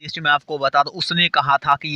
इसमें मैं आपको बता दूं, उसने कहा था कि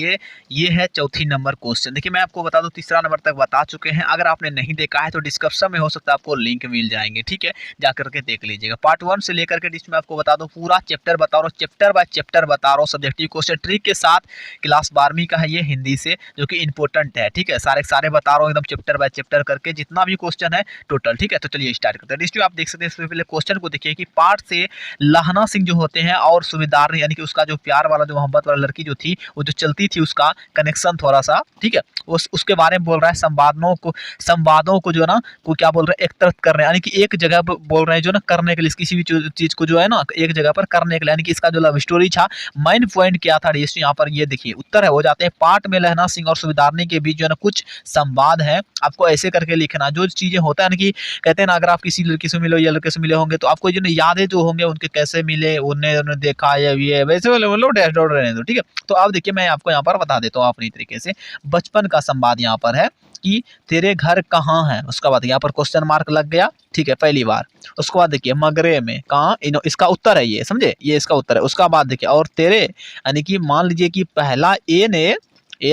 ये है चौथी नंबर क्वेश्चन। देखिए मैं आपको बता दूं तीसरा नंबर तक बता चुके हैं। अगर आपने नहीं देखा है तो डिस्क्रिप्शन में हो सकता है आपको लिंक मिल जाएंगे, ठीक है, जा करके देख लीजिएगा। पार्ट 1 से लेकर के इसमें आपको बता दूं पूरा चैप्टर बता रहा हूँ, चैप्टर बाय चैप्टर बता रहा हूँ, सब्जेक्टिव क्वेश्चन ट्रिक के साथ। क्लास 12वीं का है ये, हिंदी से, जो कि इंपॉर्टेंट है, ठीक है। सारे सारे बता रहा हूँ एकदम चैप्टर बाय चैप्टर करके, जितना भी क्वेश्चन है टोटल, ठीक है। तो चलिए स्टार्ट करते हैं। इसमें आप देख सकते हैं, इससे पहले क्वेश्चन को देखिए कि पार्ट से लहना सिंह जो होते हैं और सूबेदार यानी कि उसका जो प्यार वाला जो मोहब्बत वाला लड़की जो थी वो जो चलती थी, उसका कनेक्शन थोड़ा सा, ठीक है, उसके बारे में बोल रहा है। संवादों को जो है ना को क्या बोल रहे हैं, एकत्रित कर रहे हैं, यानी कि एक जगह पर बोल रहे हैं जो ना करने के लिए, किसी भी चीज को जो है ना एक जगह पर करने के लिए, यानी कि इसका जो लव स्टोरी था, मेन पॉइंट क्या था यहाँ पर, ये देखिए उत्तर है, हो जाते हैं। पार्ट में लहना सिंह और सूबेदारनी के बीच जो है ना कुछ संवाद है, आपको ऐसे करके लिखना। जो चीजें होता है ना कि कहते हैं ना, अगर आप किसी लड़की से मिले या लड़के से मिले होंगे तो आपको जो यादें जो होंगे उनके कैसे मिले, उन्हें देखा या ये वैसे बोलो डैशबोर्ड रहने दो, ठीक है। तो अब देखिए मैं आपको यहाँ पर बता देता हूँ अपनी तरीके से। बचपन का संवाद यहाँ पर है कि तेरे घर कहाँ है, उसका बाद यहाँ पर क्वेश्चन मार्क लग गया, ठीक है, पहली बार। उसके बाद देखिए मगरे में कहाँ, इसका उत्तर है ये, समझे, ये इसका उत्तर है। उसका बाद देखिए और तेरे, यानी कि मान लीजिए कि पहला ए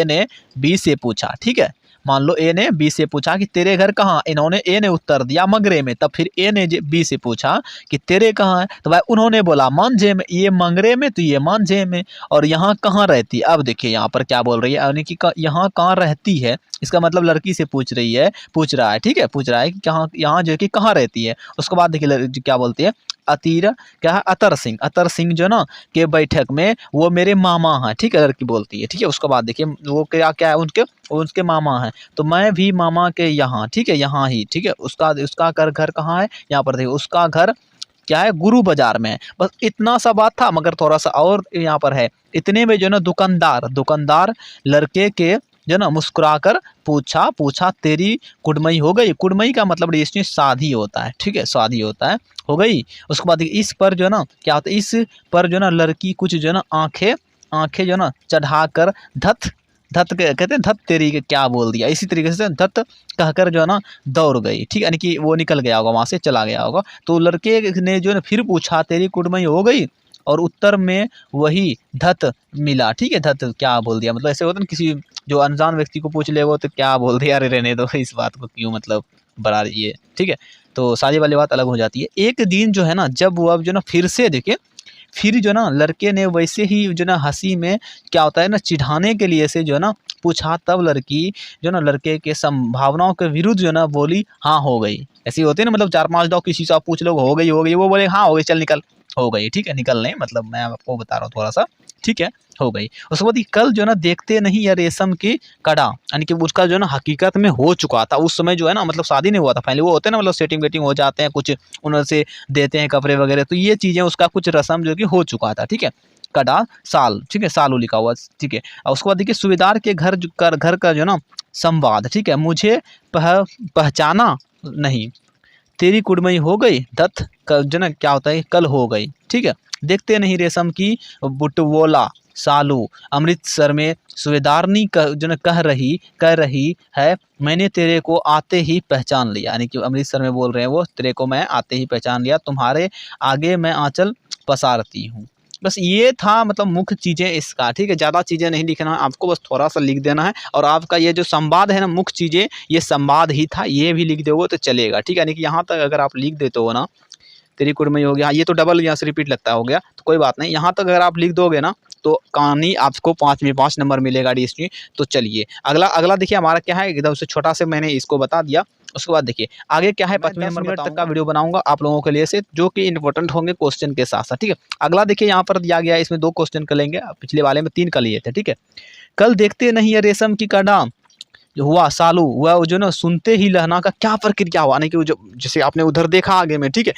ने बी से पूछा, ठीक है, मान लो ए ने बी से पूछा कि तेरे घर कहाँ, इन्होंने ए ने उत्तर दिया मगरे में, तब फिर ए ने बी से पूछा कि तेरे कहाँ है, तो भाई उन्होंने बोला मांझे में, ये मंगरे में तो ये मांझे में, और यहाँ कहाँ रहती है। अब देखिए यहाँ पर क्या बोल रही है, यानी कि यहाँ कहाँ रहती है, इसका मतलब लड़की से पूछ रहा है, ठीक है, पूछ रहा है कि कहाँ, यहाँ जो है कि कहाँ रहती है। उसके बाद देखिए क्या बोलती है, क्या है, अतर सिंह जो ना के बैठक में वो मेरे मामा हैं, ठीक है, लड़की बोलती है, ठीक है। उसके बाद देखिए वो क्या है, उनके मामा हैं, तो मैं भी मामा के यहाँ, ठीक है, यहाँ ही, ठीक है। उसका घर कहाँ है, यहाँ पर देखिए उसका घर क्या है, गुरु बाजार में है। बस इतना सा बात था, मगर थोड़ा सा और यहाँ पर है। इतने में जो ना दुकानदार लड़के के जो ना मुस्कुराकर पूछा तेरी कुड़मई हो गई। कुड़मई का मतलब इसमें शादी होता है, ठीक है, शादी होता है, हो गई। उसके बाद इस पर जो ना क्या होता है, इस पर जो ना लड़की कुछ जो ना आंखें जो ना चढ़ाकर धत कहते हैं, धत तेरी के क्या बोल दिया, इसी तरीके से धत कहकर जो है ना दौड़ गई, ठीक है, यानी कि वो निकल गया होगा, वहां से चला गया होगा। तो लड़के ने जो है फिर पूछा तेरी कुड़मई हो गई, और उत्तर में वही धत मिला, ठीक है। धत क्या बोल दिया, मतलब ऐसे होता है ना, किसी जो अनजान व्यक्ति को पूछ ले वो तो क्या बोल दिया, अरे रहने दो, इस बात को क्यों मतलब बढ़ा रही है, ठीक है। तो शादी वाली बात अलग हो जाती है। एक दिन जो है ना जब वो अब जो ना फिर से देखिए, फिर जो ना लड़के ने वैसे ही जो ना हंसी में क्या होता है ना चिढ़ाने के लिए से जो है ना पूछा, तब लड़की जो ना लड़के के संभावनाओं के विरुद्ध जो ना बोली हाँ हो गई। ऐसी होती है ना, मतलब 4-5 दो किसी से आप पूछ लो हो गई, वो बोले हाँ हो गई, चल निकल, हो गई, ठीक है, निकल नहीं, मतलब मैं आपको बता रहा हूँ थोड़ा सा, ठीक है, हो गई। उसके बाद कल जो ना देखते नहीं या रेशम की कड़ा, यानी कि उसका जो ना हकीकत में हो चुका था उस समय, जो है ना मतलब शादी नहीं हुआ था पहले, वो होते हैं ना मतलब सेटिंग वेटिंग हो जाते हैं, कुछ उनसे देते हैं कपड़े वगैरह, तो ये चीज़ें उसका कुछ रस्म जो कि हो चुका था, ठीक है। कड़ा साल, ठीक है, सालू लिखा हुआ, ठीक है। और उसके बाद देखिए सूबेदार के घर का जो ना संवाद, ठीक है, मुझे पहचाना नहीं, तेरी कुड़मई हो गई, दत्त जो ना क्या होता है, कल हो गई, ठीक है। देखते नहीं रेशम की बुटवोला सालू, अमृतसर में सूबेदारनी जो ना कह रही है, मैंने तेरे को आते ही पहचान लिया, यानी कि अमृतसर में बोल रहे हैं वो, तेरे को मैं आते ही पहचान लिया, तुम्हारे आगे मैं आंचल पसारती हूँ। बस ये था मतलब मुख्य चीज़ें इसका, ठीक है, ज़्यादा चीज़ें नहीं लिखना है आपको, बस थोड़ा सा लिख देना है। और आपका ये जो संवाद है ना, मुख्य चीज़ें ये संवाद ही था, ये भी लिख दोगे तो चलेगा, ठीक है। यानी कि यहाँ तक अगर आप लिख देते हो ना, तेरी कुड़मई हो गया, ये तो डबल यहाँ से रिपीट लगता हो गया, तो कोई बात नहीं, यहाँ तक अगर आप लिख दोगे ना तो कहानी आपको 5 में 5 नंबर मिलेगा डीएसपी। तो चलिए अगला देखिए हमारा क्या है, एकदम से छोटा से मैंने इसको बता दिया। उसके बाद देखिए आगे क्या है, 5वें नंबर मिनट तक का वीडियो बनाऊंगा आप लोगों के लिए से, जो कि इंपॉर्टेंट होंगे क्वेश्चन के साथ साथ, ठीक है। अगला देखिए यहाँ पर दिया गया है, इसमें 2 क्वेश्चन कर लेंगे, पिछले वाले में 3 कर लिए थे, ठीक है। कल देखते नहीं है रेशम की कड़ा जो हुआ सालू हुआ, वो जो ना सुनते ही लहना का क्या प्रक्रिया हुआ, नहीं कि जो जैसे आपने उधर देखा आगे में, ठीक है,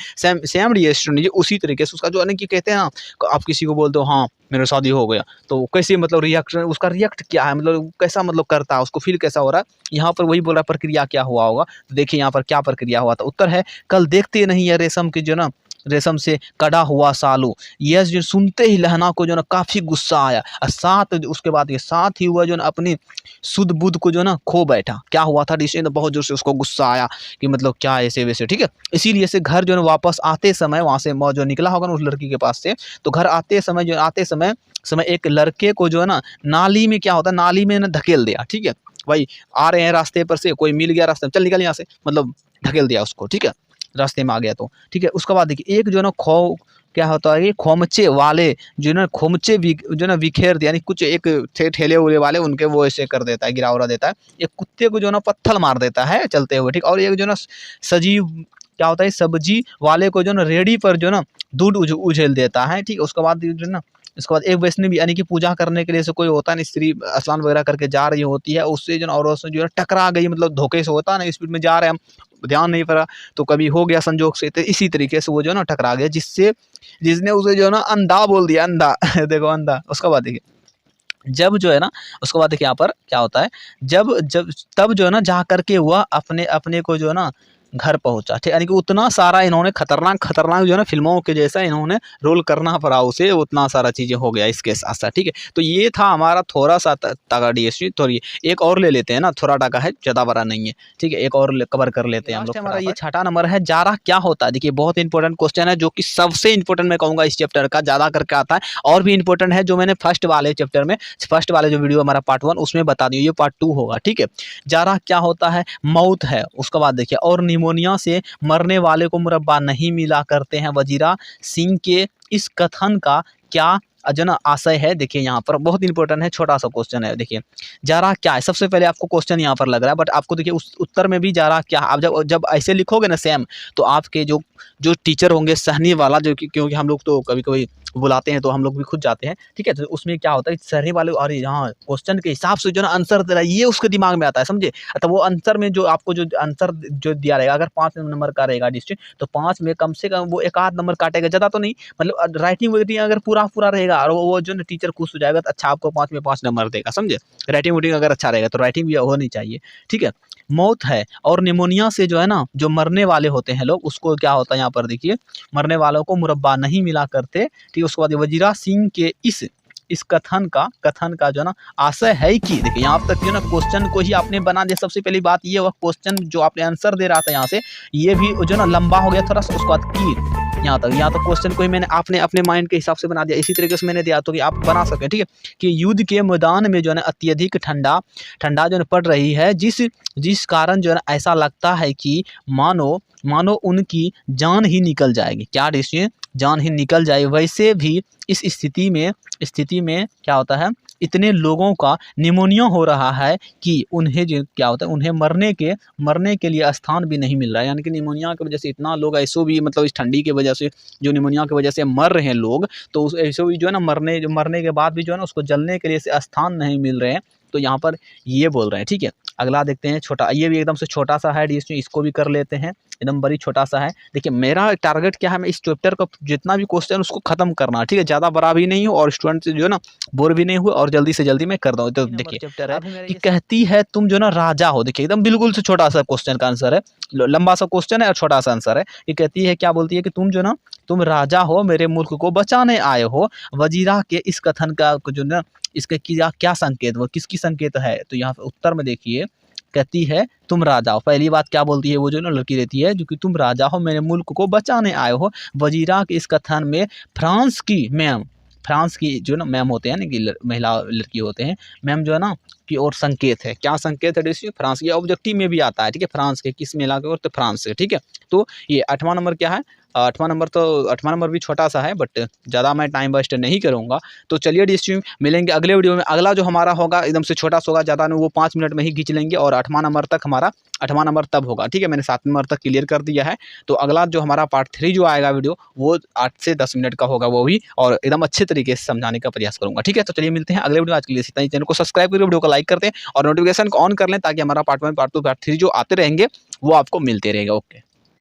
सेम रिएक्शन लीजिए उसी तरीके से उसका जो है कि कहते हैं ना, आप किसी को बोलते हो हाँ मेरा शादी हो गया, तो कैसे मतलब रिएक्शन, उसका रिएक्ट क्या है, मतलब कैसा मतलब करता है, उसको फील कैसा हो रहा है, यहाँ पर वही बोल रहा है प्रक्रिया क्या हुआ होगा। तो देखिए यहाँ पर क्या प्रक्रिया हुआ था, उत्तर है कल देखते नहीं है रेशम की जो ना रेशम से कड़ा हुआ सालू। यह जो सुनते ही लहना को जो ना काफ़ी गुस्सा आया, और साथ उसके बाद ये साथ ही हुआ जो ना अपनी सुध बुध को जो ना खो बैठा। क्या हुआ था ऋषि, तो बहुत जोर से उसको गुस्सा आया कि मतलब क्या ऐसे वैसे, ठीक है। इसीलिए से घर जो है वापस आते समय वहाँ से जो निकला होगा ना उस लड़की के पास से, तो घर आते समय एक लड़के को जो है ना नाली में, क्या होता है नाली में ना धकेल दिया, ठीक है। भाई आ रहे हैं रास्ते पर से, कोई मिल गया रास्ते में, चल निकल यहाँ से, मतलब धकेल दिया उसको, ठीक है, रास्ते में आ गया तो, ठीक है। उसके बाद देखिए एक जो ना क्या होता है कि खोमचे वाले जो ना खोमचे जो ना बिखेर दिया, यानी कुछ एक ठेले उले वाले उनके वो ऐसे कर देता है, गिरा उरा देता है। एक कुत्ते को जो ना पत्थर मार देता है चलते हुए, ठीक। और एक जो ना सजीव क्या होता है सब्जी वाले को जो ना रेडी पर जो ना दूध उझेल देता है, ठीक। उसके बाद जो ना इसके बाद एक वैष्णवी यानी कि पूजा करने के लिए से कोई होता है ना, स्त्री स्नान वगैरह करके जा रही होती है, उससे जो ना और उससे जो है टकरा गई, मतलब धोखे से होता है ना, स्पीड में जा रहे हैं हम, ध्यान नहीं पड़ा तो कभी हो गया संजोग से, तो इसी तरीके से वो जो ना टकरा गया, जिसने उसे जो ना अंधा बोल दिया, अंधा देखो अंधा। उसके बाद देखिए जब जो है ना, उसके बाद देखिए यहाँ पर क्या होता है, जब जब तब जो है ना जा करके वह अपने अपने को जो है ना घर पहुंचा, ठीक। यानी कि उतना सारा इन्होंने खतरनाक जो है ना फिल्मों के जैसा इन्होंने रोल करना पड़ा उसे, उतना सारा चीज़ें हो गया इसके साथ साथ, ठीक है। तो ये था हमारा थोड़ा सा तगड़ा DSP। तो एक और ले लेते हैं ना, थोड़ा टाका है, ज़्यादा बड़ा नहीं है, ठीक है। एक और कवर कर लेते हैं हम लोग। हमारा ये छठा नंबर है, जारा क्या होता है। देखिए बहुत इंपॉर्टेंट क्वेश्चन है, जो कि सबसे इंपॉर्टेंट मैं कहूँगा इस चैप्टर का, ज़्यादा करके आता है। और भी इंपॉर्टेंट है जो मैंने फर्स्ट वाले चैप्टर में, फर्स्ट वाले जो वीडियो हमारा पार्ट 1 उसमें बता दिया, ये पार्ट 2 होगा, ठीक है। जारा क्या होता है, मौत है। उसके बाद देखिए और निमोनिया से मरने वाले को मुरब्बा नहीं मिला करते हैं। वजीरा सिंह के इस कथन का क्या जो ना आशय है, देखिए यहाँ पर बहुत इंपॉर्टेंट है, छोटा सा क्वेश्चन है। देखिए जारा क्या है, सबसे पहले आपको क्वेश्चन यहाँ पर लग रहा है, बट आपको देखिए उस उत्तर में भी जारा क्या, आप जब ऐसे लिखोगे ना सेम, तो आपके जो टीचर होंगे सहनी वाला, जो क्योंकि हम लोग तो कभी कभी बुलाते हैं तो हम लोग भी खुद जाते हैं, ठीक है। तो उसमें क्या होता है सहनी वाले, अरे यहाँ क्वेश्चन के हिसाब से जो ना आंसर दे रहा है, ये उसके दिमाग में आता है, समझे। तो वो आंसर में जो आपको जो आंसर जो दिया रहेगा, अगर 5 नंबर का रहेगा डिस्ट्रिक्ट, तो 5 में कम से कम वो 1 आध नंबर काटेगा, ज़्यादा तो नहीं। मतलब राइटिंग वगैरह अगर पूरा रहेगा और वो जो ना टीचर खुश हो जाएगा, तो अच्छा आपको 5 में 5 नंबर देगा, समझे। राइटिंग वुटिंग अगर अच्छा रहेगा तो राइटिंग भी होनी चाहिए, ठीक है। मौत है और निमोनिया से जो है ना जो मरने वाले होते हैं लोग, उसको क्या होता है यहाँ पर देखिए, मरने वालों को मुरब्बा नहीं मिला करते, ठीक। उसके बाद वजीरा सिंह के इस कथन का जो है ना आशय है कि, देखिए यहाँ तक जो ना क्वेश्चन को ही आपने बना दिया। सबसे पहली बात ये, वह क्वेश्चन जो आपने आंसर दे रहा था यहाँ से, ये भी जो ना लंबा हो गया थोड़ा सा। उसके बाद की यहाँ तक क्वेश्चन को ही मैंने आपने अपने माइंड के हिसाब से बना दिया, इसी तरीके से मैंने दिया तो कि आप बना सकें, ठीक है। कि युद्ध के मैदान में जो है ना अत्यधिक ठंडा जो है पड़ रही है, जिस कारण जो है ना ऐसा लगता है कि मानो उनकी जान ही निकल जाएगी। क्या डिसीजन, जान ही निकल जाए। वैसे भी इस स्थिति में क्या होता है, इतने लोगों का निमोनिया हो रहा है कि उन्हें जो क्या होता है, उन्हें मरने के लिए स्थान भी नहीं मिल रहा है। यानी कि निमोनिया की वजह से इतना लोग ऐसो भी, मतलब इस ठंडी की वजह से जो निमोनिया की वजह से मर रहे हैं लोग, तो ऐसो भी जो है ना मरने के बाद भी जो है ना उसको जलने के लिए स्थान नहीं मिल रहे हैं। तो यहाँ पर ये बोल रहे हैं, ठीक है। अगला देखते हैं, छोटा, ये भी एकदम से छोटा सा है, इसको भी कर लेते हैं, एकदम बड़ी छोटा सा है। देखिए मेरा टारगेट क्या है, मैं इस चैप्टर का जितना भी क्वेश्चन उसको खत्म करना, ठीक है। ज़्यादा बड़ा भी नहीं हो और स्टूडेंट जो है ना बोर भी नहीं हुए, और जल्दी से जल्दी मैं कर दूँ। तो देखिए चैप्टर है कि कहती है तुम जो ना राजा हो। देखिए एकदम बिल्कुल से छोटा सा क्वेश्चन का आंसर है, लंबा सा क्वेश्चन है और छोटा सा आंसर है। ये कहती है, क्या बोलती है कि तुम राजा हो, मेरे मुल्क को बचाने आए हो। वजीरा के इस कथन का जो ना इसके क्या संकेत, वो किसकी संकेत है। तो यहाँ उत्तर में देखिए कहती है तुम राजा हो। पहली बात क्या बोलती है, वो जो ना लड़की रहती है, जो कि तुम राजा हो, मेरे मुल्क को बचाने आए हो। वजीरा के इस कथन में फ्रांस की जो ना मैम होते हैं ना, कि महिला लड़की होते हैं, मैम जो है ना की और संकेत है। क्या संकेत है, फ्रांस की ऑब्जेक्टिव में भी आता है, ठीक है। फ्रांस के किस में लगा, तो फ्रांस से, ठीक है। तो ये 8वां नंबर क्या है, 8वां नंबर भी छोटा सा है, बट ज़्यादा मैं टाइम वेस्ट नहीं करूँगा। तो चलिए डिस्ट्रीम मिलेंगे अगले वीडियो में। अगला जो हमारा होगा एकदम से छोटा सा होगा, ज़्यादा नहीं, वो 5 मिनट में ही खींच लेंगे, और 8वां नंबर तब होगा, ठीक है। मैंने 7 नंबर तक क्लियर कर दिया है। तो अगला जो हमारा पार्ट 3 जो आएगा वीडियो, वो 8 से 10 मिनट का होगा, वो भी, और एकदम अच्छे तरीके से समझाने का प्रयास करूँगा, ठीक है। तो चलिए मिलते हैं अगले वीडियो। आज के लिए इतना ही। चैनल को सब्सक्राइब करके वीडियो को लाइक करते हैं और नोटिफिकेशन को ऑन कर लें, ताकि हमारा पार्ट 1 पार्ट 2 पार्ट 3 जो आते रहेंगे वो आपको मिलते रहेगा। ओके।